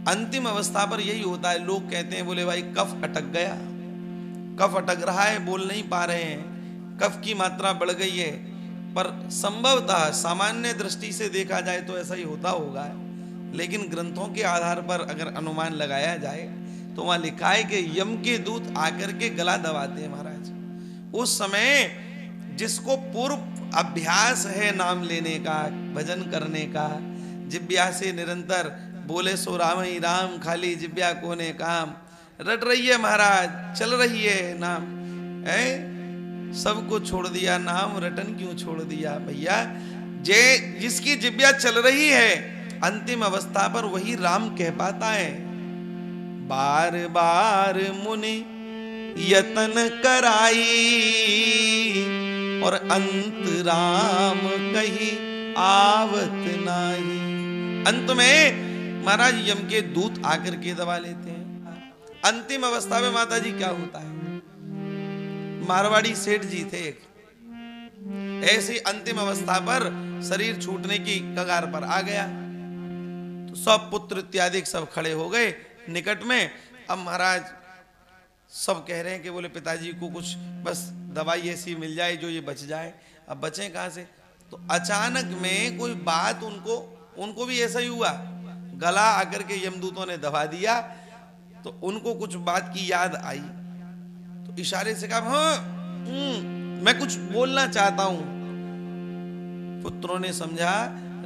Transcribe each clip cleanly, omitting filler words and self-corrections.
अंतिम अवस्था पर यही होता है। लोग कहते हैं बोले भाई कफ अटक गया, कफ अटक रहा है, बोल नहीं पा रहे हैं, कफ की मात्रा बढ़ गई है। पर संभवतः सामान्य दृष्टि से देखा जाए तो ऐसा ही होता होगा, लेकिन ग्रंथों के आधार पर अगर अनुमान लगाया जाए तो वहां लिखा है कि यम के दूत आकर के गला दबाते हैं महाराज। उस समय जिसको पूर्व अभ्यास है नाम लेने का, भजन करने का, जिब्या से निरंतर बोले सो राम ही राम, खाली जिब्या कोने काम, रट रही है महाराज, चल रही है नाम है, सबको छोड़ दिया नाम, रटन क्यों छोड़ दिया भैया। जिसकी जिब्या चल रही है अंतिम अवस्था पर वही राम कह पाता है। बार बार मुनि यतन कराई और अंत राम कही आवत नाही। अंत में महाराज यम के दूत आकर के दबा लेते हैं। अंतिम अवस्था में माता जी क्या होता है, मारवाड़ी सेठ जी थे एक, ऐसी अंतिम अवस्था पर शरीर छूटने की कगार पर आ गया, तो सब पुत्र इत्यादि सब खड़े हो गए निकट में। अब महाराज सब कह रहे हैं कि बोले पिताजी को कुछ बस दवाई ऐसी मिल जाए जो ये बच जाए। अब बचे कहां से, तो अचानक में कोई बात उनको भी ऐसा ही हुआ, गला आकर के यमदूतों ने दबा दिया, तो उनको कुछ बात की याद आई, तो इशारे से कहा हाँ मैं कुछ बोलना चाहता हूं। पुत्रों ने समझा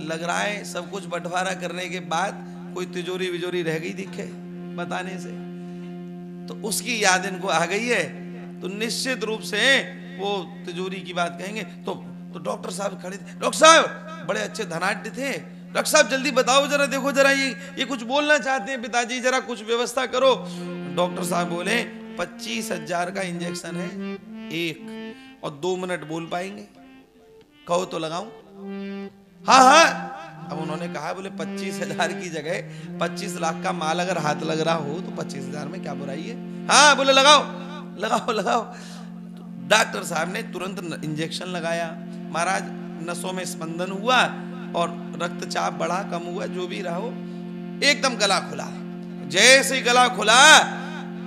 लग रहा है सब कुछ बंटवारा करने के बाद कोई तिजोरी विजोरी रह गई दिखे बताने से, तो उसकी याद इनको आ गई है, तो निश्चित रूप से वो तिजोरी की बात कहेंगे। तो डॉक्टर साहब खड़े थे, डॉक्टर साहब बड़े अच्छे धनाढ़ थे, डॉक्टर साहब जल्दी बताओ जरा, देखो जरा ये कुछ बोलना चाहते हैं पिताजी, जरा कुछ व्यवस्था करो। डॉक्टर साहब बोले 25,000 का इंजेक्शन है एक, और 2 मिनट बोल पाएंगे, कहो तो लगाऊं। हाँ हाँ। अब उन्होंने कहा बोले 25,000 की जगह 25 लाख का माल अगर हाथ लग रहा हो तो 25,000 में क्या बुराई है। हाँ बोले लगाओ लगाओ लगाओ। तो डॉक्टर साहब ने तुरंत इंजेक्शन लगाया, महाराज नसों में स्पंदन हुआ और रक्तचाप बढ़ा कम हुआ, जो भी रहा हो, एकदम गला खुला। जैसे ही गला खुला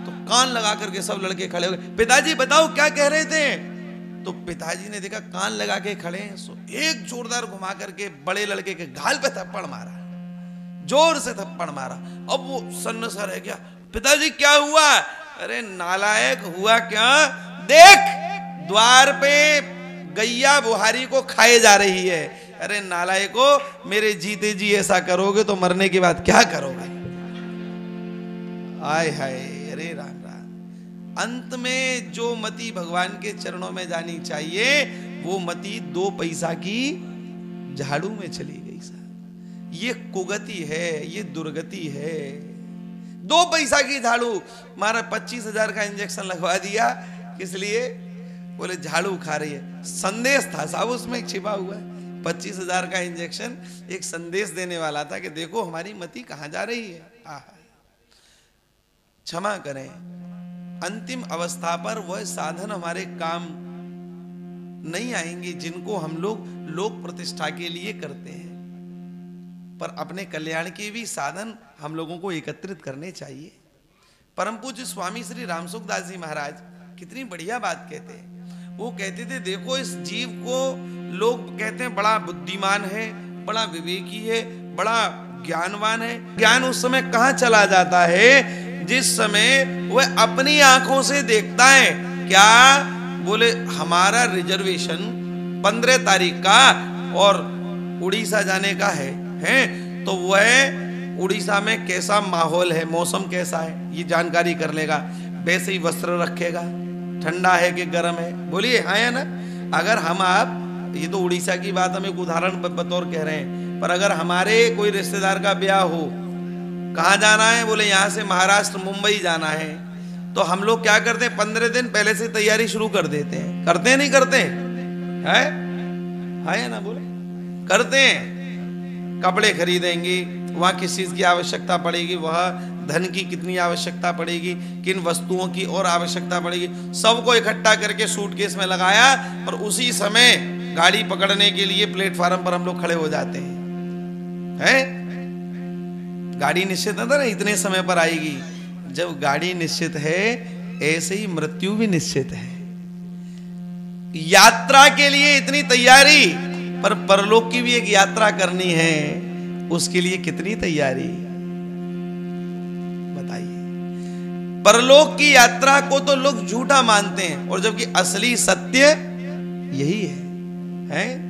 तो कान लगा करके सब लड़के खड़े हो गए, पिताजी बताओ क्या कह रहे थे। तो पिताजी ने देखा कान लगा के खड़े हैं, सो एक जोरदार घुमा करके बड़े लड़के के गाल पे थप्पड़ मारा, जोर से थप्पड़ मारा। अब वो सन्नाटा रह गया, पिताजी क्या हुआ। अरे नालायक हुआ क्या, देख द्वार पे गैया बुहारी को खाए जा रही है। अरे नालायको, मेरे जीते जी ऐसा करोगे तो मरने के बाद क्या करोगे। आय हाय, अरे राम राम। अंत में जो मति भगवान के चरणों में जानी चाहिए वो मति 2 पैसा की झाड़ू में चली गई साहब। ये कुगति है, ये दुर्गति है। 2 पैसा की झाड़ू, मारा 25,000 का इंजेक्शन लगवा दिया, किस लिए, बोले झाड़ू खा रही है। संदेश था साहब उसमें छिपा हुआ है। 25,000 का इंजेक्शन एक संदेश देने वाला था कि देखो हमारी मति कहां जा रही है। क्षमा करें, अंतिम अवस्था पर वह साधन हमारे काम नहीं आएंगे जिनको हम लोग प्रतिष्ठा के लिए करते हैं, पर अपने कल्याण के भी साधन हम लोगों को एकत्रित करने चाहिए। परम पूज्य स्वामी श्री रामसुखदास जी महाराज कितनी बढ़िया बात कहते हैं। वो कहते थे देखो इस जीव को लोग कहते हैं बड़ा बुद्धिमान है, बड़ा विवेकी है, बड़ा ज्ञानवान है। ज्ञान उस समय कहां चला जाता है जिस समय वह अपनी आंखों से देखता है। क्या बोले, हमारा रिजर्वेशन 15 तारीख का और उड़ीसा जाने का है तो वह उड़ीसा में कैसा माहौल है, मौसम कैसा है, ये जानकारी कर लेगा। वैसे ही वस्त्र रखेगा, ठंडा है कि गर्म है, बोलिए हाँ या ना। अगर हम आप, ये तो उड़ीसा की बात हम एक उदाहरण बतौर कह रहे हैं, पर अगर हमारे कोई रिश्तेदार का ब्याह हो, कहाँ जाना है, बोले यहाँ से महाराष्ट्र मुंबई जाना है, तो हम लोग क्या करते हैं 15 दिन पहले से तैयारी शुरू कर देते हैं। करते हैं नहीं करते हैं, है या ना, बोले करते हैं। कपड़े खरीदेंगे, वहां किस चीज की आवश्यकता पड़ेगी, वह धन की कितनी आवश्यकता पड़ेगी, किन वस्तुओं की और आवश्यकता पड़ेगी, सबको इकट्ठा करके सूटकेस में लगाया और उसी समय गाड़ी पकड़ने के लिए प्लेटफार्म पर हम लोग खड़े हो जाते हैं। गाड़ी निश्चित था ना, इतने समय पर आएगी। जब गाड़ी निश्चित है, ऐसे ही मृत्यु भी निश्चित है। यात्रा के लिए इतनी तैयारी, पर परलोक की भी एक यात्रा करनी है, उसके लिए कितनी तैयारी बताइए। परलोक की यात्रा को तो लोग झूठा मानते हैं, और जबकि असली सत्य यही है?